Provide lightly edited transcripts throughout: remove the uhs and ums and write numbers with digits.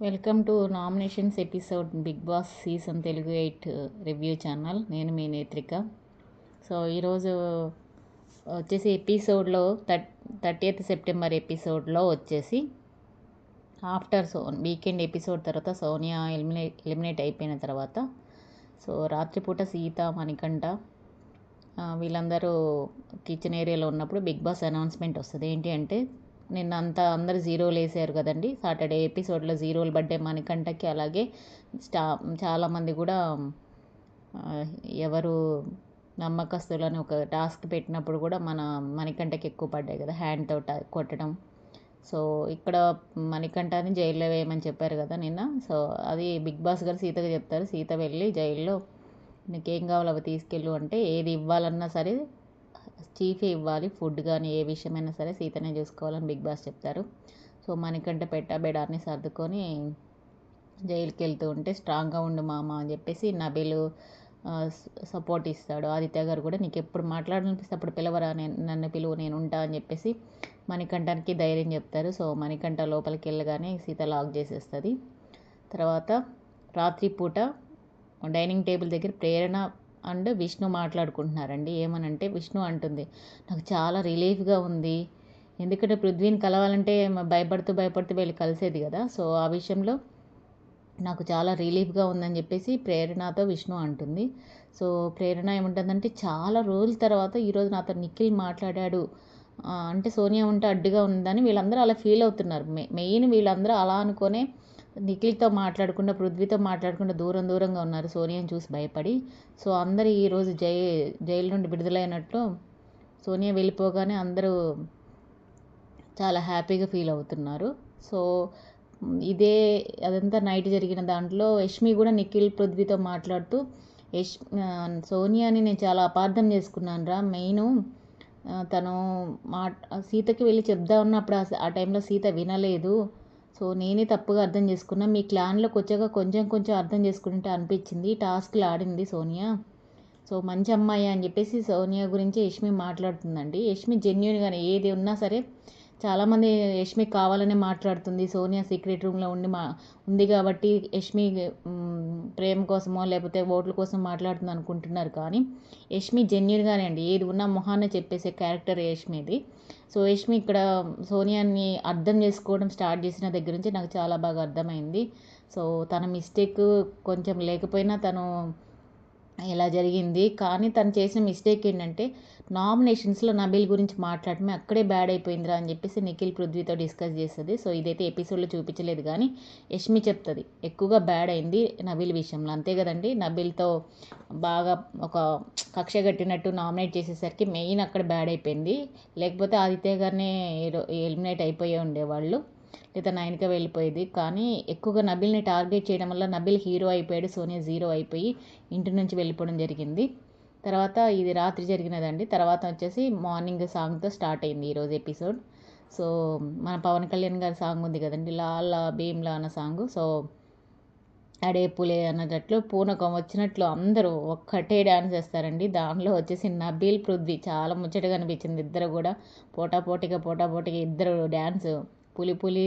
Welcome to nominations episode Bigg Boss season Telugu 8 review channel. నేను మీ నేత్రిక. So ఈరోజు వచ్చేసి ఎపిసోడ్లో 30th సెప్టెంబర్ ఎపిసోడ్లో వచ్చేసి ఆఫ్టర్ వీకెండ్ ఎపిసోడ్ తర్వాత సోనియా ఎలిమినేట్ అయిపోయిన తర్వాత సో రాత్రిపూట సీత, మణికంఠ వీళ్ళందరూ కిచెన్ ఏరియాలో ఉన్నప్పుడు బిగ్ బాస్ అనౌన్స్మెంట్ వస్తుంది. ఏంటి అంటే నిన్న అంతా అందరు జీరోలు వేసారు కదండి. సాటర్డే ఎపిసోడ్లో జీరోలు పడ్డే మణికంఠకి, అలాగే చాలామంది కూడా ఎవరు నమ్మకస్తులని ఒక టాస్క్ పెట్టినప్పుడు కూడా మణికంఠకి ఎక్కువ పడ్డాయి కదా, హ్యాండ్తో కొట్టడం. సో ఇక్కడ మణికంఠని జైల్లో వేయమని చెప్పారు కదా నిన్న. సో అది బిగ్ బాస్ గారు సీతగా చెప్తారు. సీత వెళ్ళి జైల్లో నీకేం కావాలో అవి తీసుకెళ్ళు అంటే ఏది ఇవ్వాలన్నా సరే చీఫే ఇవ్వాలి, ఫుడ్ కానీ ఏ విషయమైనా సరే సీతనే చూసుకోవాలని బిగ్ బాస్ చెప్తారు. సో మణికంఠ బెడాన్ని సర్దుకొని జైలుకి వెళ్తూ ఉంటే స్ట్రాంగ్గా ఉండు మామ అని చెప్పేసి నబీలు సపోర్ట్ ఇస్తాడు. ఆదిత్య గారు కూడా నీకు ఎప్పుడు మాట్లాడాలనిపిస్తే అప్పుడు పిలవరా, నన్ను పిలువు, నేను ఉంటా అని చెప్పేసి మణికంఠకి ధైర్యం చెప్తారు. సో మణికంఠ లోపలికి వెళ్ళగానే సీత లాక్ చేసేస్తుంది. తర్వాత రాత్రిపూట డైనింగ్ టేబుల్ దగ్గర ప్రేరణ అండ్ విష్ణు మాట్లాడుకుంటున్నారండి. ఏమనంటే విష్ణు అంటుంది, నాకు చాలా రిలీఫ్గా ఉంది, ఎందుకంటే పృథ్వీని కలవాలంటే భయపడుతూ వెళ్ళి కలిసేది కదా. సో ఆ విషయంలో నాకు చాలా రిలీఫ్గా ఉందని చెప్పేసి ప్రేరణతో విష్ణు అంటుంది. సో ప్రేరణ ఏముంటుందంటే చాలా రోజుల తర్వాత ఈరోజు నాతో నిఖిల్ మాట్లాడాడు అంటే సోనియా ఉంటే అడ్డుగా ఉందని వీళ్ళందరూ అలా ఫీల్ అవుతున్నారు. మెయిన్ వీళ్ళందరూ అలా అనుకునే నిఖిల్తో మాట్లాడకుండా, పృథ్వీతో మాట్లాడకుండా దూరంగా ఉన్నారు సోనియాని చూసి భయపడి. సో అందరూ ఈరోజు జైలు నుండి విడుదలైనట్లు సోనియా వెళ్ళిపోగానే అందరూ చాలా హ్యాపీగా ఫీల్ అవుతున్నారు. సో అదంతా నైట్ జరిగిన దాంట్లో యష్మి కూడా నిఖిల్, పృథ్వీతో మాట్లాడుతూ సోనియాని నేను చాలా అపార్థం చేసుకున్నాను రా, మెయిన్ తను సీతకి వెళ్ళి చెప్దా ఉన్నప్పుడు ఆ టైంలో సీత వినలేదు. సో నేనే తప్పుగా అర్థం చేసుకున్నా, మీ క్లాన్లోకి వచ్చాక కొంచెం అర్థం చేసుకుంటే అనిపించింది, టాస్క్లు ఆడింది సోనియా, సో మంచి అమ్మాయి అని చెప్పేసి సోనియా గురించి యష్మి మాట్లాడుతుందండి. యష్మి జెన్యున్గానే ఏది ఉన్నా సరే, చాలామంది యష్మి కావాలనే మాట్లాడుతుంది, సోనియా సీక్రెట్ రూమ్లో ఉంది కాబట్టి యష్మి ప్రేమ కోసమో లేకపోతే ఓట్ల కోసం మాట్లాడుతుంది అనుకుంటున్నారు. కానీ యష్మి జెన్యున్గానే అండి, ఏది ఉన్నా మొహాన్ని చెప్పేసే క్యారెక్టర్ యష్మిది. సో యష్మి ఇక్కడ సోనియాని అర్థం చేసుకోవడం స్టార్ట్ చేసిన దగ్గర నుంచి నాకు చాలా బాగా అర్థమైంది. సో తన మిస్టేక్ కొంచెం లేకపోయినా తను ఇలా జరిగింది. కానీ తను చేసిన మిస్టేక్ ఏంటంటే నామినేషన్స్లో నబీల్ గురించి మాట్లాడటమే అక్కడే బ్యాడ్ అయిపోయిందిరా అని చెప్పేసి నిఖిల్, పృథ్వీతో డిస్కస్ చేస్తుంది. సో ఇదైతే ఎపిసోడ్లో చూపించలేదు కానీ యష్మి చెప్తుంది ఎక్కువగా బ్యాడ్ అయింది నబీల్ విషయంలో, అంతే కదండి. నబీల్తో బాగా ఒక కక్ష కట్టినట్టు నామినేట్ చేసేసరికి మెయిన్ అక్కడ బ్యాడ్ అయిపోయింది. లేకపోతే ఆదిత్య గారినే ఎలిమినేట్ అయిపోయే ఉండేవాళ్ళు, లేదా 9కి వెళ్ళిపోయేది. కానీ ఎక్కువగా నబీల్ని టార్గెట్ చేయడం వల్ల నబీల్ హీరో అయిపోయాడు, సోనియా జీరో అయిపోయి ఇంటి నుంచి వెళ్ళిపోవడం జరిగింది. తర్వాత ఇది రాత్రి జరిగినదండి. తర్వాత వచ్చేసి మార్నింగ్ సాంగ్తో స్టార్ట్ అయింది ఈరోజు ఎపిసోడ్. సో మన పవన్ కళ్యాణ్ గారి సాంగ్ ఉంది కదండి, లాలా భీమ్లా అన్న సాంగ్. సో అడే పులే అన్నట్లు పూనకం వచ్చినట్లు అందరూ ఒక్కటే డ్యాన్స్ చేస్తారండి. దానిలో వచ్చేసి నబీల్, పృథ్వీ చాలా ముచ్చటగా అనిపించింది. ఇద్దరు కూడా పోటాపోటీగా ఇద్దరు డ్యాన్స్ పులి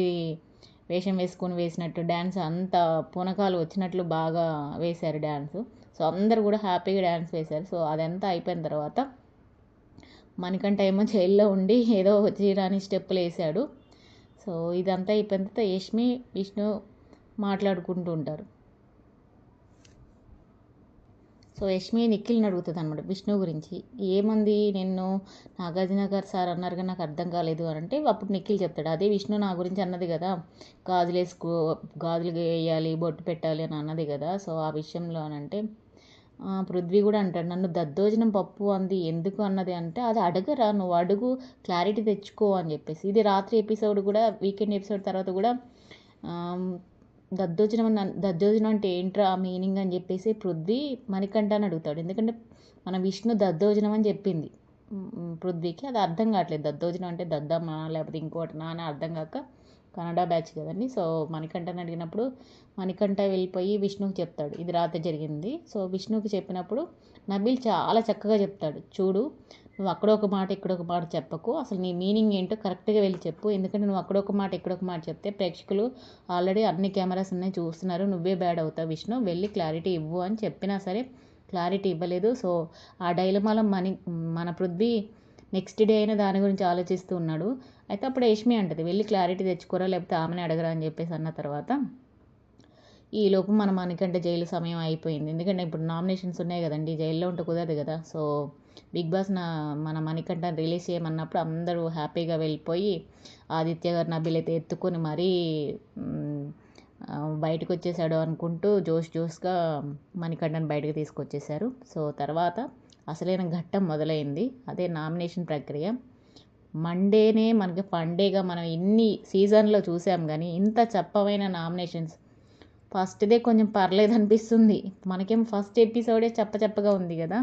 వేషం వేసుకొని వేసినట్టు డ్యాన్స్, అంత పూనకాలు వచ్చినట్లు బాగా వేశారు డ్యాన్స్. సో అందరు కూడా హ్యాపీగా డ్యాన్స్ వేశారు. సో అదంతా అయిపోయిన తర్వాత మణికంఠ ఏమో జైల్లో ఉండి ఏదో చీరాని స్టెప్పులు వేసాడు. సో ఇదంతా అయిపోయిన తర్వాత యష్మి, విష్ణు మాట్లాడుకుంటూ ఉంటారు. సో యష్మి నిఖిల్ని అడుగుతుంది అనమాట విష్ణు గురించి, ఏమంది నిన్ను నాగార్జున గారు సార్ అన్నారు కానీ నాకు అర్థం కాలేదు అని అంటే అప్పుడు నిఖిల్ చెప్తాడు, అదే విష్ణు నా గురించి అన్నది కదా, గాజులు వేయాలి, బొట్టు పెట్టాలి అని అన్నది కదా. సో ఆ విషయంలో అని అంటే పృథ్వీ కూడా అంటాడు, నన్ను దద్దోజనం పప్పు అంది ఎందుకు అన్నది అంటే అది అడగరా, నువ్వు అడుగు, క్లారిటీ తెచ్చుకో అని చెప్పేసి. ఇది రాత్రి ఎపిసోడ్ కూడా, వీకెండ్ ఎపిసోడ్ తర్వాత కూడా దద్దోజనం అంటే ఏంట్రా మీనింగ్ అని చెప్పేసి పృథ్వీ మణికంఠ అని అడుగుతాడు. ఎందుకంటే మన విష్ణు దద్దోజనం అని చెప్పింది పృథ్వీకి, అది అర్థం కావట్లేదు. దద్దోజనం అంటే దద్దమ్మ లేకపోతే ఇంకోటినా అని అర్థం కాక కన్నడ బ్యాచ్ కదండి. సో మణికంఠని అడిగినప్పుడు మణికంఠ వెళ్ళిపోయి విష్ణుకి చెప్తాడు, ఇది రాత్రి జరిగింది. సో విష్ణుకి చెప్పినప్పుడు నబీల్ చాలా చక్కగా చెప్తాడు, చూడు నువ్వు అక్కడొక మాట ఇక్కడొక మాట చెప్పకు, అసలు నీ మీనింగ్ ఏంటో కరెక్ట్గా వెళ్ళి చెప్పు. ఎందుకంటే నువ్వు అక్కడొక మాట ఇక్కడొక మాట చెప్తే ప్రేక్షకులు ఆల్రెడీ అన్ని కెమెరాస్ ఉన్నాయి చూస్తున్నారు, నువ్వే బ్యాడ్ అవుతావు విష్ణు, వెళ్ళి క్లారిటీ ఇవ్వు అని చెప్పినా సరే క్లారిటీ ఇవ్వలేదు. సో ఆ డైలమాలో మన పృథ్వీ నెక్స్ట్ డే అయినా దాని గురించి ఆలోచిస్తూ ఉన్నాడు. అయితే అప్పుడు యష్మి అంటది, వెళ్ళి క్లారిటీ తెచ్చుకోరా లేకపోతే ఆమెనే అడగరా అని చెప్పేసి అన్న తర్వాత ఈలోపు మన మణికంఠ జైలు సమయం అయిపోయింది. ఎందుకంటే ఇప్పుడు నామినేషన్స్ ఉన్నాయి కదండి, జైల్లో ఉంటే కుదరదు కదా. సో బిగ్ బాస్ మన మణికంఠని రిలీజ్ చేయమన్నప్పుడు అందరూ హ్యాపీగా వెళ్ళిపోయి ఆదిత్య గారు నబిల్ అయితే ఎత్తుకొని మరీ బయటకు వచ్చేసాడు అనుకుంటూ జోష్గా మణికంఠని బయటకు తీసుకొచ్చేసారు. సో తర్వాత అసలైన ఘట్టం మొదలైంది, అదే నామినేషన్ ప్రక్రియ. మండేనే మనకి ఫండేగా మనం ఇన్ని సీజన్లో చూసాం కానీ ఇంత చెప్పమైన నామినేషన్స్ ఫస్ట్దే కొంచెం పర్లేదు అనిపిస్తుంది. మనకేమో ఫస్ట్ ఎపిసోడే చెప్పగా ఉంది కదా,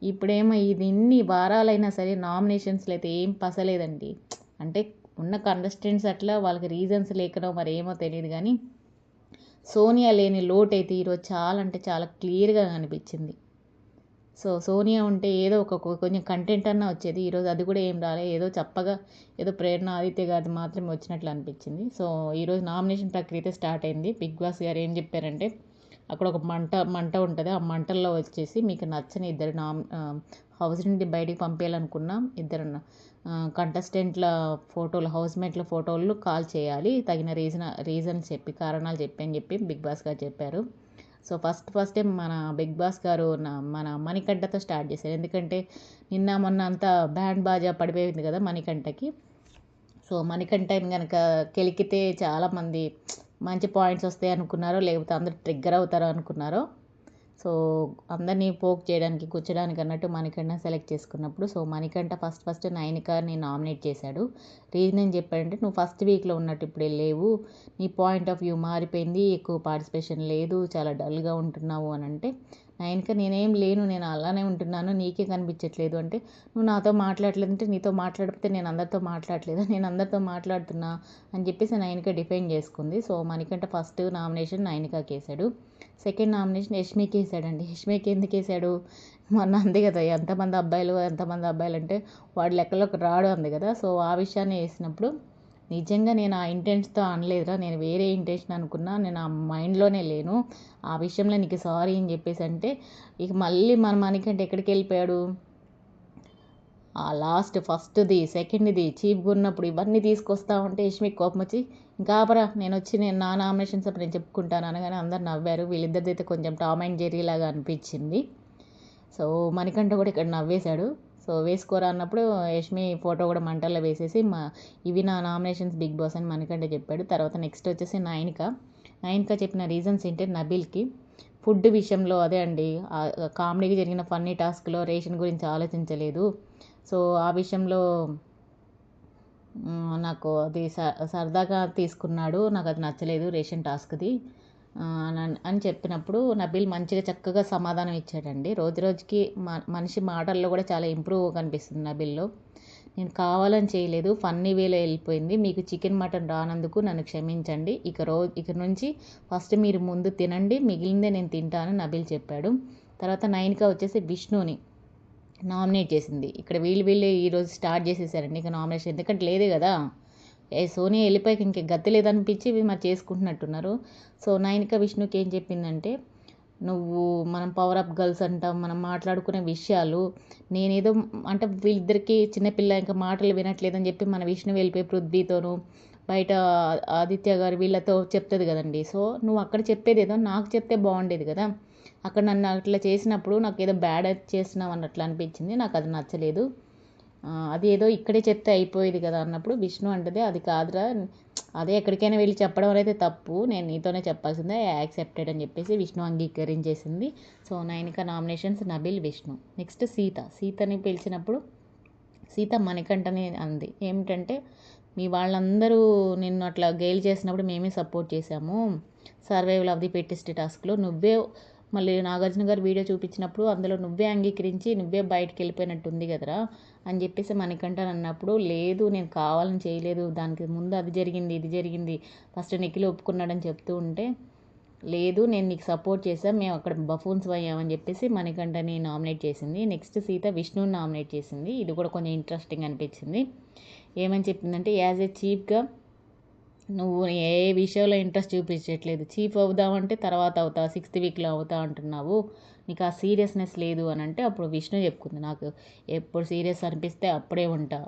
ఇప్పుడేమో ఇది ఇన్ని వారాలైనా సరే నామినేషన్స్లో అయితే ఏం పసలేదండి. అంటే ఉన్న కంటెస్టెంట్స్ అట్లా వాళ్ళకి రీజన్స్ లేకనో మరి ఏమో తెలియదు కానీ సోనియా లేని లోటు అయితే ఈరోజు చాలా అంటే చాలా క్లియర్గా అనిపించింది. సో సోనియా ఉంటే ఏదో కొంచెం కంటెంట్ అన్నా వచ్చేది, ఈరోజు అది కూడా ఏం రాలే, ఏదో చెప్పగా ఏదో ప్రేరణ ఆదిత్య గారిది మాత్రమే వచ్చినట్లు అనిపించింది. సో ఈరోజు నామినేషన్ ప్రక్రియ అయితే స్టార్ట్ అయింది. బిగ్ బాస్ గారు ఏం చెప్పారంటే అక్కడ ఒక మంట ఉంటుంది, ఆ మంటల్లో వచ్చేసి మీకు నచ్చని ఇద్దరు హౌస్ నుండి బయటికి పంపేయాలనుకున్న ఇద్దరు కంటెస్టెంట్ల ఫోటోలు, హౌస్మేట్ల ఫోటోలు కాల్ చేయాలి, తగిన రీజన్ చెప్పి కారణాలు చెప్పి అని చెప్పి బిగ్ బాస్ గారు చెప్పారు. సో ఫస్ట్ మన బిగ్ బాస్ గారు మన మణికంఠతో స్టార్ట్ చేశారు. ఎందుకంటే నిన్న మొన్న అంతా బ్యాండ్ బాజా పడిపోయింది కదా మణికంఠకి. సో మణికంఠని కనుక కెలికితే చాలామంది మంచి పాయింట్స్ వస్తాయి అనుకున్నారో, లేకపోతే అందరూ ట్రిగ్గర్ అవుతారో అనుకున్నారో. సో అందరినీ పోక్ చేయడానికి కూర్చోడానికి అన్నట్టు మణికంఠ సెలెక్ట్ చేసుకున్నప్పుడు సో మణికంఠ ఫస్ట్ నైనికాని నామినేట్ చేశాడు. రీజన్ ఏం చెప్పాడంటే, నువ్వు ఫస్ట్ వీక్లో ఉన్నట్టు ఇప్పుడే లేవు, నీ పాయింట్ ఆఫ్ వ్యూ మారిపోయింది, ఎక్కువ పార్టిసిపేషన్ లేదు, చాలా డల్గా ఉంటున్నావు అని అంటే నైనిక నేనేం లేను, నేను అలానే ఉంటున్నాను, నీకే కనిపించట్లేదు అంటే, నువ్వు నాతో మాట్లాడలేదు అంటే నీతో మాట్లాడితే నేను అందరితో మాట్లాడలేదా, నేను అందరితో మాట్లాడుతున్నా అని చెప్పేసి నైనిక డిఫైన్ చేసుకుంది. సో మణికంఠ ఫస్ట్ నామినేషన్ నైనికాకి వేశాడు. Second nomination యష్మికి వేసాడండి. యష్మికి ఎందుకు వేసాడు, మొన్న అంది కదా ఎంతమంది అబ్బాయిలు అంటే వాడి లెక్కలోకి రాడు అంది కదా. సో ఆ విషయాన్ని వేసినప్పుడు నిజంగా నేను ఆ ఇంటెన్షన్తో అనలేదురా, నేను వేరే ఇంటెన్షన్ అనుకున్నా, నేను ఆ మైండ్లోనే లేను, ఆ విషయంలో నీకు సారీ అని చెప్పేసి అంటే ఇక మళ్ళీ మన మనకంటే ఎక్కడికి వెళ్ళిపోయాడు, ఆ లాస్ట్ ఫస్ట్ది సెకండ్ది చీప్గా ఉన్నప్పుడు ఇవన్నీ తీసుకొస్తా ఉంటే యష్మికి కోపం వచ్చి ఇంకా ఆపరా, నేను నా నామినేషన్స్ అప్పుడు నేను చెప్పుకుంటాను అనగానే అందరు నవ్వారు. వీళ్ళిద్దరిది అయితే కొంచెం టామ్ అండ్ జెర్రీ లాగా అనిపించింది. సో మణికంఠ కూడా ఇక్కడ నవ్వేశాడు. సో వేసుకోరా అన్నప్పుడు యష్మి ఫోటో కూడా మంటల్లో వేసేసి ఇవి నా నామినేషన్స్ బిగ్ బాస్ అని మణికంఠ చెప్పాడు. తర్వాత నెక్స్ట్ వచ్చేసి నైనిక చెప్పిన రీజన్స్ ఏంటి, నబీల్కి ఫుడ్ విషయంలో అదే అండి, కామెడీకి జరిగిన ఫన్నీ టాస్క్లో రేషన్ గురించి ఆలోచించలేదు. సో ఆ విషయంలో నాకు అది సరదాగా తీసుకున్నాడు, నాకు అది నచ్చలేదు రేషన్ టాస్క్ది అని చెప్పినప్పుడు నబీల్ మంచిగా చక్కగా సమాధానం ఇచ్చాడండి. రోజుకి మనిషి మాటల్లో కూడా చాలా ఇంప్రూవ్ కనిపిస్తుంది నబీల్లో. నేను కావాలని చేయలేదు, ఫన్నీ వేలో వెళ్ళిపోయింది, మీకు చికెన్ మటన్ రానందుకు నన్ను క్షమించండి, ఇక నుంచి ఫస్ట్ మీరు ముందు తినండి, మిగిలిందే నేను తింటాను నబీల్ చెప్పాడు. తర్వాత నైనిక వచ్చేసి విష్ణుని నామినేట్ చేసింది. ఇక్కడ వీళ్ళు ఈరోజు స్టార్ట్ చేసేసారండి ఇక నామినేషన్, ఎందుకంటే లేదే కదా, సోనియా వెళ్ళిపోయాక ఇంక గతి లేదనిపించి మరి చేసుకుంటున్నట్టున్నారు. సో నైనిక విష్ణుకి ఏం చెప్పిందంటే, నువ్వు మనం పవర్ అప్ గర్ల్స్ అంటాం, మనం మాట్లాడుకునే విషయాలు నేనేదో అంటే వీళ్ళిద్దరికీ చిన్నపిల్ల ఇంకా మాటలు వినట్లేదని చెప్పి మన విష్ణు వెళ్ళిపోయి పృథ్వీతోనూ బయట ఆదిత్య గారు వీళ్ళతో చెప్తుంది కదండి. సో నువ్వు అక్కడ చెప్పేది ఏదో నాకు చెప్తే బాగుండేది కదా, అక్కడ నన్ను అట్లా చేసినప్పుడు నాకు ఏదో బ్యాడ్ చేస్తున్నావు అన్నట్లు అనిపించింది, నాకు అది నచ్చలేదు, అది ఏదో ఇక్కడే చెప్తే అయిపోయేది కదా అన్నప్పుడు విష్ణు అంటది, అది కాదురా, అదే ఎక్కడికైనా వెళ్ళి చెప్పడం అయితే తప్పు, నేను నీతోనే చెప్పాల్సిందే, యాక్సెప్టెడ్ అని చెప్పేసి విష్ణు అంగీకరించేసింది. So Nainika nominations Nabeel, Vishnu. Next సీతని పిలిచినప్పుడు సీత మణికంఠని అంది ఏమిటంటే, మీ వాళ్ళందరూ నిన్ను అట్లా గేల్ చేసినప్పుడు మేమే సపోర్ట్ చేశాము, సర్వైవల్ ఆఫ్ ది పెట్టిస్ట్ టాస్క్లో నువ్వే మళ్ళీ నాగార్జున గారు వీడియో చూపించినప్పుడు అందులో నువ్వే అంగీకరించి నువ్వే బయటికి వెళ్ళిపోయినట్టు ఉంది కదరా అని చెప్పేసి మణికంఠ అన్నప్పుడు, లేదు నేను కావాలని చేయలేదు, దానికి ముందు అది జరిగింది ఇది జరిగింది, ఫస్ట్ నిఖిల్ ఒప్పుకున్నాడని చెప్తూ ఉంటే, లేదు నేను నీకు సపోర్ట్ చేశాను, మేము అక్కడ బఫూన్స్ అయ్యామని చెప్పేసి మణికంఠని నామినేట్ చేసింది. నెక్స్ట్ సీత విష్ణుని నామినేట్ చేసింది. ఇది కూడా కొంచెం ఇంట్రెస్టింగ్ అనిపించింది. ఏమని చెప్పిందంటే, యాజ్ ఏ చీఫ్గా నువ్వు ఏ విషయంలో ఇంట్రెస్ట్ చూపించట్లేదు, చీఫ్ అవుదామంటే తర్వాత అవుతా, 6th వీక్లో అవుతా అంటున్నావు, నీకు ఆ సీరియస్నెస్ లేదు అని అంటే, అప్పుడు విష్ణు చెప్పుకుంది, నాకు ఎప్పుడు సీరియస్ అనిపిస్తే అప్పుడే ఉంటా,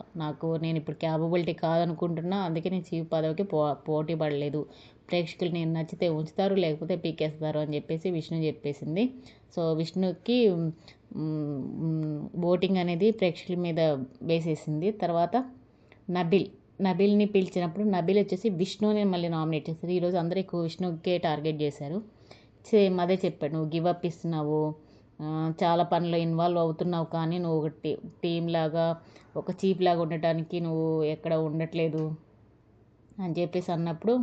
నేను ఇప్పుడు క్యాపబిలిటీ కాదనుకుంటున్నా, అందుకే నేను చీఫ్ పదవికి పోటీ పడలేదు, ప్రేక్షకులు నేను నచ్చితే ఉంచుతారు లేకపోతే పీకేస్తారు అని చెప్పేసి విష్ణు చెప్పేసింది. సో విష్ణుకి ఓటింగ్ అనేది ప్రేక్షకుల మీద వేసేసింది. తర్వాత నబిల్ని పిలిచినప్పుడు నబిల్ వచ్చేసి విష్ణుని మళ్ళీ నామినేట్ చేశారు. ఈరోజు అందరూ ఎక్కువ విష్ణుకే టార్గెట్ చేశారు. సేమ్ అదే చెప్పాడు, నువ్వు గివ్ అప్ ఇస్తున్నావు, చాలా పనులు ఇన్వాల్వ్ అవుతున్నావు, కానీ నువ్వు ఒక టీమ్ లాగా ఒక చీఫ్ లాగా ఉండటానికి నువ్వు ఎక్కడ ఉండట్లేదు అని చెప్పేసి అన్నప్పుడు,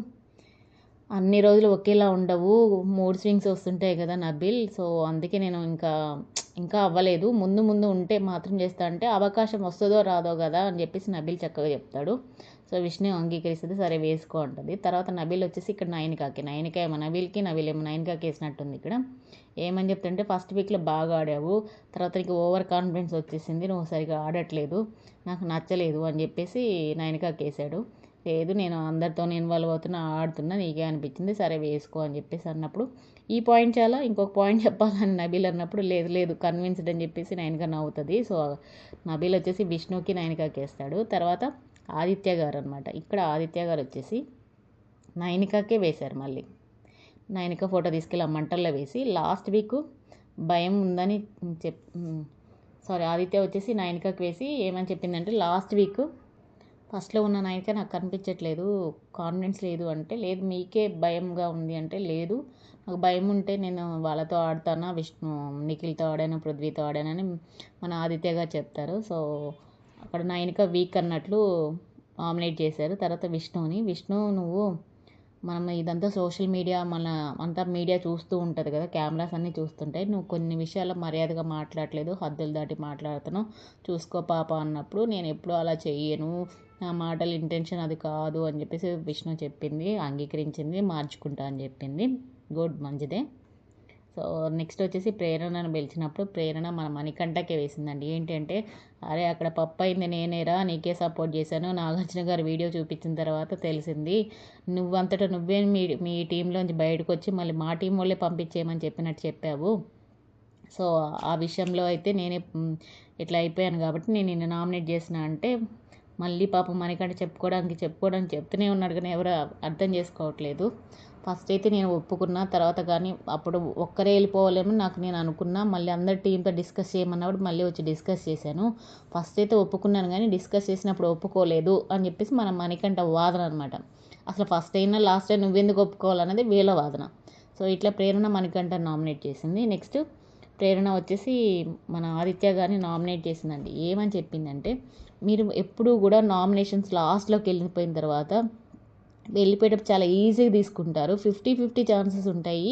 అన్ని రోజులు ఒకేలా ఉండవు, మూడ్ స్వింగ్స్ వస్తుంటాయి కదా నబిల్, సో అందుకే నేను ఇంకా అవ్వలేదు, ముందు ముందు ఉంటే మాత్రం చేస్తా అంటే అవకాశం వస్తుందో రాదో కదా అని చెప్పేసి నబిల్ చక్కగా చెప్తాడు. సో విష్ణు అంగీకరిస్తుంది, సరే వేసుకో ఉంటుంది. తర్వాత నబిల్ వచ్చేసి ఇక్కడ నయనిక ఏమో నబిల్కి, నబిల్ ఏమో నయనికాకి వేసినట్టుంది. ఇక్కడ ఏమని చెప్తుంటే, ఫస్ట్ వీక్లో బాగా ఆడావు, తర్వాత నీకు ఓవర్ కాన్ఫిడెన్స్ వచ్చేసింది, నువ్వు సరిగా ఆడట్లేదు, నాకు నచ్చలేదు అని చెప్పేసి నయనికాకి వేసాడు. లేదు నేను అందరితో ఇన్వాల్వ్ అవుతున్నా, ఆడుతున్నా, నీకే అనిపించింది, సరే వేసుకో అని చెప్పేసి అన్నప్పుడు, ఈ పాయింట్ చాలా ఇంకొక పాయింట్ చెప్పాలని నబిల్ అన్నప్పుడు, లేదు కన్విన్స్డ్ అని చెప్పేసి నయనిక నవ్వుతుంది. సో నబిల్ వచ్చేసి విష్ణుకి నయనికాకి వేస్తాడు. తర్వాత ఆదిత్య గారు అనమాట, ఇక్కడ ఆదిత్య గారు వచ్చేసి నయనికాకే వేశారు. మళ్ళీ నయనిక ఫోటో తీసుకెళ్ళి ఆ మంటల్లో వేసి, లాస్ట్ వీక్ భయం ఉందని ఆదిత్య వచ్చేసి నయనికాకి వేసి ఏమని చెప్పిందంటే, లాస్ట్ వీక్ ఫస్ట్లో ఉన్న నయనిక నాకు కనిపించట్లేదు, కాన్ఫిడెన్స్ లేదు అంటే, లేదు మీకే భయంగా ఉంది అంటే, లేదు నాకు భయం ఉంటే నేను వాళ్ళతో ఆడతానా, నిఖిల్తో ఆడాను, పృథ్వీతో ఆడానని మన ఆదిత్య గారు చెప్తారు. సో అక్కడ నయనిక వీక్ అన్నట్లు నామినేట్ చేశారు. తర్వాత విష్ణు నువ్వు మనం ఇదంతా సోషల్ మీడియా అంతా మీడియా చూస్తూ ఉంటుంది కదా, కెమెరాస్ అన్నీ చూస్తుంటాయి, నువ్వు కొన్ని విషయాల్లో మర్యాదగా మాట్లాడలేదు, హద్దులు దాటి మాట్లాడుతున్నావు, చూసుకో పాప అన్నప్పుడు, నేను ఎప్పుడూ అలా చెయ్యను, నా మాటల ఇంటెన్షన్ అది కాదు అని చెప్పేసి విష్ణు చెప్పింది, అంగీకరించింది, మార్చుకుంటా అని చెప్పింది. గుడ్, మంచిదే. సో నెక్స్ట్ వచ్చేసి ప్రేరణను పిలిచినప్పుడు ప్రేరణ మన మణికంఠకే వేసిందండి. ఏంటంటే, అరే అక్కడ పప్పు అయింది నేనేరా, నీకే సపోర్ట్ చేశాను, నాగార్జున గారు వీడియో చూపించిన తర్వాత తెలిసింది, నువ్వంతటా నువ్వే మీ టీంలోంచి బయటకు వచ్చి మళ్ళీ మా టీం వాళ్ళే పంపించేయమని చెప్పినట్టు చెప్పావు. సో ఆ విషయంలో అయితే నేనే ఇట్లా అయిపోయాను కాబట్టి నేను నిన్ను నామినేట్ చేసిన అంటే, మళ్ళీ పాపం మణికంఠ చెప్పుకోవడానికి చెప్తూనే ఉన్నాడు, కానీ ఎవరు అర్థం చేసుకోవట్లేదు. ఫస్ట్ అయితే నేను ఒప్పుకున్నా, తర్వాత కానీ అప్పుడు ఒక్కరే వెళ్ళిపోవాలేమో నేను అనుకున్నా, మళ్ళీ అందరి టీంతో డిస్కస్ చేయమన్నప్పుడు మళ్ళీ వచ్చి డిస్కస్ చేశాను, ఫస్ట్ అయితే ఒప్పుకున్నాను కానీ డిస్కస్ చేసినప్పుడు ఒప్పుకోలేదు అని చెప్పేసి మన మణికంఠ వాదన అనమాట. అసలు ఫస్ట్ అయినా లాస్ట్ అయినా నువ్వెందుకు ఒప్పుకోవాలన్నది వీళ్ళ వాదన. సో ఇట్లా ప్రేరణ మణికంఠ నామినేట్ చేసింది. నెక్స్ట్ ప్రేరణ వచ్చేసి మన ఆదిత్య గారిని నామినేట్ చేసిందండి. ఏమని చెప్పిందంటే, మీరు ఎప్పుడూ కూడా నామినేషన్స్ లాస్ట్లోకి వెళ్ళిపోయిన తర్వాత వెళ్ళిపోయేటప్పుడు చాలా ఈజీగా తీసుకుంటారు, 50-50 ఛాన్సెస్ ఉంటాయి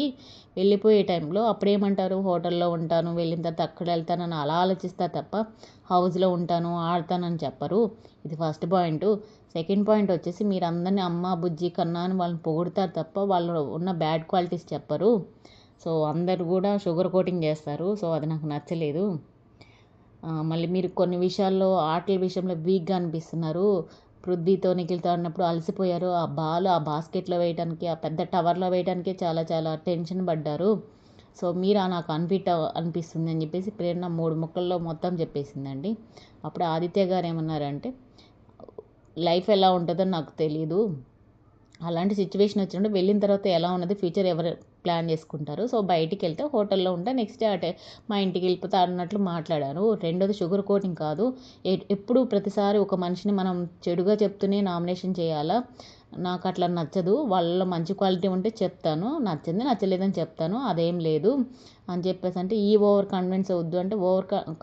వెళ్ళిపోయే టైంలో, అప్పుడేమంటారు హోటల్లో ఉంటాను, వెళ్ళిన తర్వాత అక్కడ వెళ్తానని అలా ఆలోచిస్తారు తప్ప హౌస్లో ఉంటాను ఆడతానని చెప్పరు. ఇది ఫస్ట్ పాయింట్. సెకండ్ పాయింట్ వచ్చేసి, మీరు అందరినీ అమ్మ బుజ్జి కన్నా అని వాళ్ళని పొగుడుతారు తప్ప వాళ్ళు ఉన్న బ్యాడ్ క్వాలిటీస్ చెప్పరు. సో అందరు కూడా షుగర్ కోటింగ్ చేస్తారు. సో అది నాకు నచ్చలేదు. మళ్ళీ మీరు కొన్ని విషయాల్లో ఆటల విషయంలో వీక్గా అనిపిస్తున్నారు, పృథ్వీతో నిఖిల్తో ఆడినప్పుడు అలసిపోయారు, ఆ బాస్కెట్లో వేయడానికి, ఆ పెద్ద టవర్లో వేయడానికే చాలా చాలా టెన్షన్ పడ్డారు, సో మీరు నాకు అనిపిస్తుంది అని చెప్పేసి ప్రేరణ 3 ముక్కల్లో మొత్తం చెప్పేసిందండి. అప్పుడు ఆదిత్య గారు ఏమన్నారంటే, లైఫ్ ఎలా ఉంటుందో నాకు తెలియదు, అలాంటి సిచ్యువేషన్ వచ్చినప్పుడు వెళ్ళిన తర్వాత ఎలా ఉన్నది ఫ్యూచర్ ఎవరు ప్లాన్ చేసుకుంటారు, సో బయటికి వెళ్తే హోటల్లో ఉంటా, నెక్స్ట్ డే మా ఇంటికి వెళ్ళిపోతా అన్నట్లు మాట్లాడాను. రెండోది షుగర్ కోటింగ్ కాదు, ఎప్పుడు ప్రతిసారి ఒక మనిషిని మనం చెడుగా చెప్తూనే నామినేషన్ చేయాలా, నాకు అట్లా నచ్చదు, వాళ్ళలో మంచి క్వాలిటీ ఉంటే చెప్తాను, నచ్చింది నచ్చలేదని చెప్తాను, అదేం లేదు అని చెప్పేసి అంటే, ఈ ఓవర్ కాన్ఫిడెన్స్ వద్దు అంటే,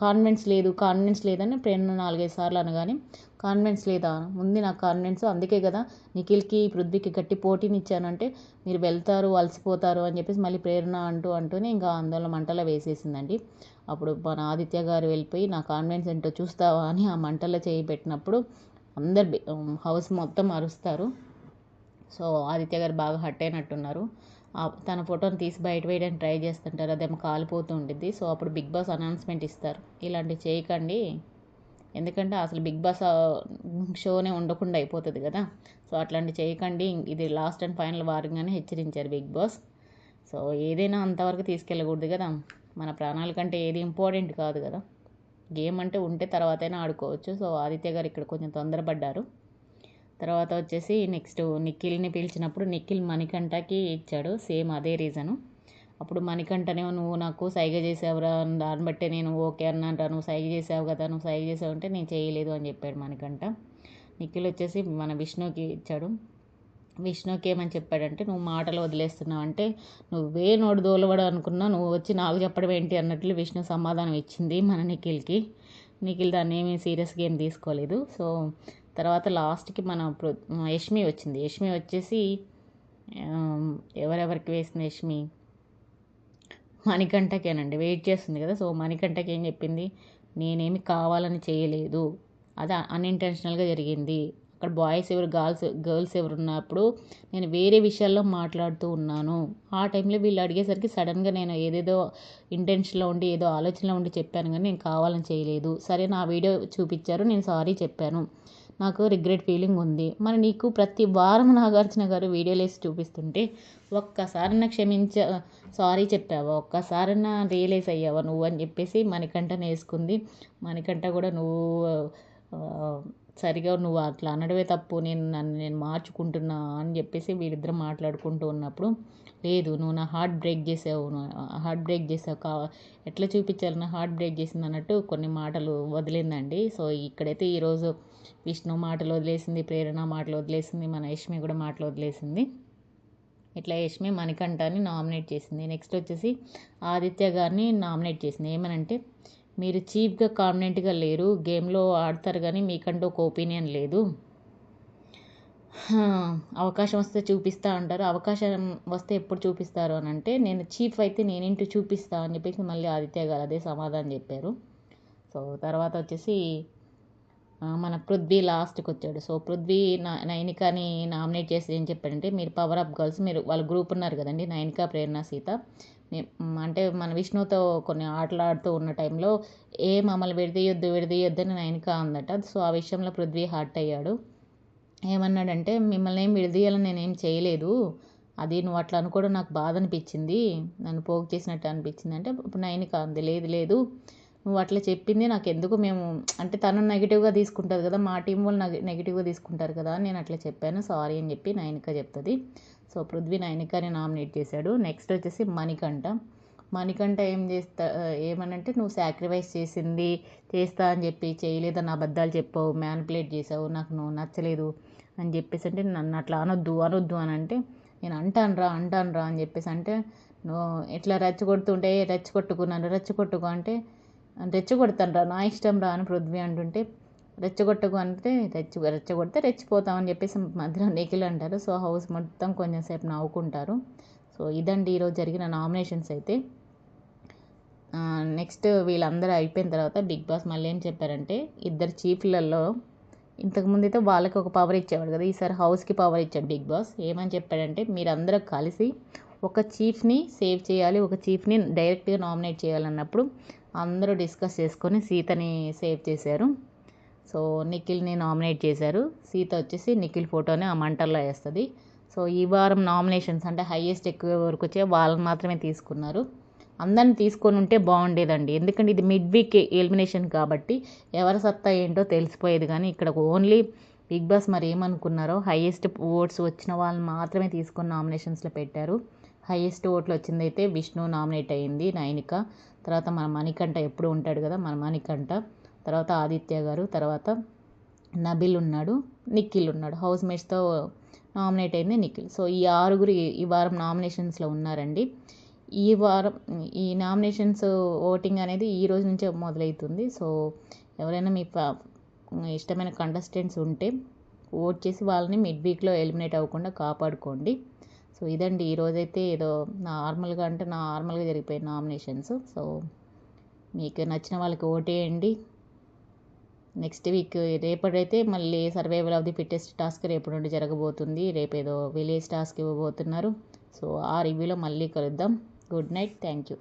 కాన్ఫిడెన్స్ లేదని ప్రేరణ 4-5 సార్లు అనగానే కాన్ఫిడెన్స్ లేదా? ఉంది నాకు కాన్ఫిడెన్స్. అందుకే కదా నిఖిల్కి పృథ్వీకి గట్టి పోటీనిచ్చానంటే మీరు వెళ్తారు అలసిపోతారు అని చెప్పేసి మళ్ళీ ప్రేరణ అంటూనే ఇంకా ఆందోళన మంటలో వేసేసిందండి. అప్పుడు మన ఆదిత్య గారు వెళ్ళిపోయి నా కాన్ఫిడెన్స్ ఏంటో చూస్తావా అని ఆ మంటల్లో చేయి పెట్టినప్పుడు అందరు హౌస్ మొత్తం అరుస్తారు. సో ఆదిత్య గారు బాగా హర్ట్ అయినట్టున్నారు. తన ఫోటోని తీసి బయట వేయడానికి ట్రై చేస్తుంటారు, అదేమో కాలిపోతూ ఉంటుంది. సో అప్పుడు బిగ్ బాస్ అనౌన్స్మెంట్ ఇస్తారు, ఇలాంటివి చేయకండి, ఎందుకంటే అసలు బిగ్ బాస్ షోనే ఉండకుండా అయిపోతుంది కదా, సో అట్లాంటివి చేయకండి, ఇది లాస్ట్ అండ్ ఫైనల్ వార్నింగ్ అని హెచ్చరించారు బిగ్ బాస్. సో ఏదైనా అంతవరకు తీసుకెళ్ళకూడదు కదా, మన ప్రాణాల కంటే ఏది ఇంపార్టెంట్ కాదు కదా, గేమ్ అంటే ఉంటే తర్వాతైనా ఆడుకోవచ్చు. సో ఆదిత్య గారు ఇక్కడ కొంచెం తొందరపడ్డారు. తర్వాత వచ్చేసి నెక్స్ట్ నిఖిల్ని పిలిచినప్పుడు నిఖిల్ మణికంఠకి ఇచ్చాడు, సేమ్ అదే రీజను. అప్పుడు మణికంఠనేమో నువ్వు నాకు సైగ చేసావురా, దాన్ని బట్టే నేను ఓకే అన్నాను, నువ్వు సైగ చేసావు కదా, నువ్వు సైగ చేసావు అంటే నేను చేయలేదు అని చెప్పాడు మణికంఠ. నిఖిల్ వచ్చేసి మన విష్ణుకి ఇచ్చాడు. విష్ణుకి ఏమని చెప్పాడంటే నువ్వు మాటలు వదిలేస్తున్నావు అంటే నువ్వే నోడు దోలవడం అనుకున్నా, నువ్వు వచ్చి నాకు చెప్పడం ఏంటి అన్నట్లు విష్ణు సమాధానం ఇచ్చింది మన నిఖిల్కి. నిఖిల్ దాన్ని ఏమీ సీరియస్గా ఏం తీసుకోలేదు. సో తర్వాత లాస్ట్కి మన యష్మి వచ్చింది. యష్మి వచ్చేసి ఎవరెవరికి వేసింది యష్మి, మణికంఠకేనండి, వెయిట్ చేస్తుంది కదా. సో మణికంఠకి ఏం చెప్పింది, నేనేమి కావాలని చేయలేదు, అది అన్ఇంటెన్షనల్గా జరిగింది, అక్కడ బాయ్స్ ఎవరు గర్ల్స్ ఎవరు ఉన్నప్పుడు నేను వేరే విషయాల్లో మాట్లాడుతూ ఉన్నాను, ఆ టైంలో వీళ్ళు అడిగేసరికి సడన్గా నేను ఏదేదో ఇంటెన్షన్లో ఉండి ఏదో ఆలోచనలో ఉండి చెప్పాను, కానీ నేను కావాలని చేయలేదు, సరే నా వీడియో చూపించారు, నేను సారీ చెప్పాను, నాకు రిగ్రెట్ ఫీలింగ్ ఉంది. మరి నీకు ప్రతి వారం నాగార్జున గారు వీడియోలు వేసి చూపిస్తుంటే ఒక్కసారైనా సారీ చెప్పావా, ఒక్కసారైనా రియలైజ్ అయ్యావా నువ్వు అని చెప్పేసి మణికంఠని వేసుకుంది. మణికంఠ కూడా నువ్వు సరిగా నువ్వు అట్లా అనడమే తప్పు, నేను మార్చుకుంటున్నా అని చెప్పేసి వీళ్ళిద్దరం మాట్లాడుకుంటూ ఉన్నప్పుడు లేదు నువ్వు నా హార్ట్ బ్రేక్ చేసావు ఎట్లా చూపించాలి నా హార్ట్ బ్రేక్ చేసింది అన్నట్టు కొన్ని మాటలు వదిలిందండి. సో ఇక్కడైతే ఈరోజు విష్ణు మాటలు వదిలేసింది, ప్రేరణ మాటలు వదిలేసింది, మన యష్మి కూడా మాటలు వదిలేసింది. ఇట్లా యష్మి మణికంఠని నామినేట్ చేసింది. నెక్స్ట్ వచ్చేసి ఆదిత్య గారిని నామినేట్ చేసింది. ఏమనంటే మీరు చీప్గా కాన్ఫిడెంట్గా లేరు, గేమ్లో ఆడతారు కానీ మీకంటూ ఒక ఒపీనియన్ లేదు, అవకాశం వస్తే చూపిస్తా అంటారు, అవకాశం వస్తే ఎప్పుడు చూపిస్తారు అని అంటే నేను చీఫ్ అయితే నేనేంటో చూపిస్తా అని చెప్పేసి మళ్ళీ ఆదిత్య గారు అదే సమాధానం చెప్పారు. సో తర్వాత వచ్చేసి మన పృథ్వీ లాస్ట్కి వచ్చాడు. సో పృథ్వీ నైనికాని నామినేట్ చేసి ఏం చెప్పాడంటే మీరు పవర్ అప్ గర్ల్స్, మీరు వాళ్ళ గ్రూప్ ఉన్నారు కదండి, నైనిక, ప్రేరణ, సీత, అంటే మన విష్ణుతో కొన్ని ఆటలు ఆడుతూ ఉన్న టైంలో మమ్మల్ని విడదీయొద్దు అని నైనిక అందట. సో ఆ విషయంలో పృథ్వీ హర్ట్ అయ్యాడు. ఏమన్నాడంటే మిమ్మల్ని ఏం విడదీయాలని నేనేం చేయలేదు, అది నువ్వు అట్లా అనుకోవడం నాకు బాధ అనిపించింది, నన్ను పోగు చేసినట్టు అనిపించింది అంటే ఇప్పుడు నైనిక అంది లేదు నువ్వు అట్లా చెప్పింది నాకు ఎందుకు, మేము అంటే తను నెగిటివ్గా తీసుకుంటుంది కదా, మా టీం వాళ్ళు నెగిటివ్గా తీసుకుంటారు కదా నేను అట్లా చెప్పాను, సారీ అని చెప్పి నైనిక చెప్తుంది. సో పృథ్వీ నైనికని నామినేట్ చేశాడు. నెక్స్ట్ వచ్చేసి మణికంఠ ఏమనంటే నువ్వు సాక్రిఫైస్ చేస్తా అని చెప్పి చేయలేదని అబద్ధాలు చెప్పావు, మ్యానిపులేట్ చేసావు, నాకు నువ్వు నచ్చలేదు అని చెప్పేసి అంటే నన్ను అట్లా అనొద్దు అని అంటే నేను అంటాను రా అని చెప్పేసి అంటే నువ్వు ఇట్లా రెచ్చగొట్టుకో అంటే రెచ్చగొడతాను రా, నా ఇష్టం రా అని పృథ్వీ అంటుంటే రెచ్చగొట్టకు అంటే రెచ్చగొడితే రెచ్చిపోతామని చెప్పేసి మధ్యలో నిఖిల్ అంటారు. సో హౌస్ మొత్తం కొంచెం సేపు నవ్వుకుంటారు. సో ఇదండి ఈరోజు జరిగిన నామినేషన్స్ అయితే. నెక్స్ట్ వీళ్ళందరూ అయిపోయిన తర్వాత బిగ్ బాస్ మళ్ళీ ఏం చెప్పారంటే ఇద్దరు చీఫ్లలో ఇంతకుముందు అయితే వాళ్ళకి ఒక పవర్ ఇచ్చేవాడు కదా, ఈసారి హౌస్కి పవర్ ఇచ్చాడు బిగ్ బాస్. ఏమని చెప్పాడంటే మీరందరూ కలిసి ఒక చీఫ్ని సేవ్ చేయాలి, ఒక చీఫ్ని డైరెక్ట్గా నామినేట్ చేయాలన్నప్పుడు అందరూ డిస్కస్ చేసుకొని సీతని సేవ్ చేశారు. సో నిఖిల్ని నామినేట్ చేశారు. సీత వచ్చేసి నిఖిల్ ఫోటోని ఆ మంటల్లో వేస్తుంది. సో ఈ వారం నామినేషన్స్ అంటే హైయెస్ట్ ఎక్కువ వరకు వచ్చే వాళ్ళని మాత్రమే తీసుకున్నారు. అందరిని తీసుకొని ఉంటే బాగుండేదండి, ఎందుకంటే ఇది మిడ్ వీక్ ఎలిమినేషన్ కాబట్టి ఎవరి సత్తా ఏంటో తెలిసిపోయేది. కానీ ఇక్కడ ఓన్లీ బిగ్ బాస్ మరి ఏమనుకున్నారో హైయెస్ట్ ఓట్స్ వచ్చిన వాళ్ళని మాత్రమే తీసుకొని నామినేషన్స్లో పెట్టారు. హైయెస్ట్ ఓట్లు వచ్చిందైతే విష్ణు నామినేట్ అయ్యింది, నైనిక, తర్వాత మన మణికంఠ ఎప్పుడు ఉంటాడు కదా మన మణికంఠ, తర్వాత ఆదిత్య గారు, తర్వాత నబిల్ ఉన్నాడు, నిఖిల్ ఉన్నాడు, హౌస్ మేట్స్తో నామినేట్ అయింది నిఖిల్. సో ఈ ఆరుగురు ఈ వారం నామినేషన్స్లో ఉన్నారండి. ఈ వారం ఈ నామినేషన్స్ ఓటింగ్ అనేది ఈ రోజు నుంచే మొదలవుతుంది. సో ఎవరైనా మీ ఇష్టమైన కంటెస్టెంట్స్ ఉంటే ఓట్ చేసి వాళ్ళని మిడ్ వీక్లో ఎలిమినేట్ అవ్వకుండా కాపాడుకోండి. సో ఇదండి ఈరోజైతే ఏదో నార్మల్గా జరిగిపోయిన నామినేషన్స్. సో మీకు నచ్చిన వాళ్ళకి ఓటేయండి. నెక్స్ట్ వీక్ రేపటైతే మళ్ళీ survival of the fittest task రేపు నుండి జరగబోతుంది. రేపేదో విలేజ్ టాస్క్ ఇవ్వబోతున్నారు. సో ఆ రివ్యూలో మళ్ళీ కలుద్దాం. Good night. Thank you.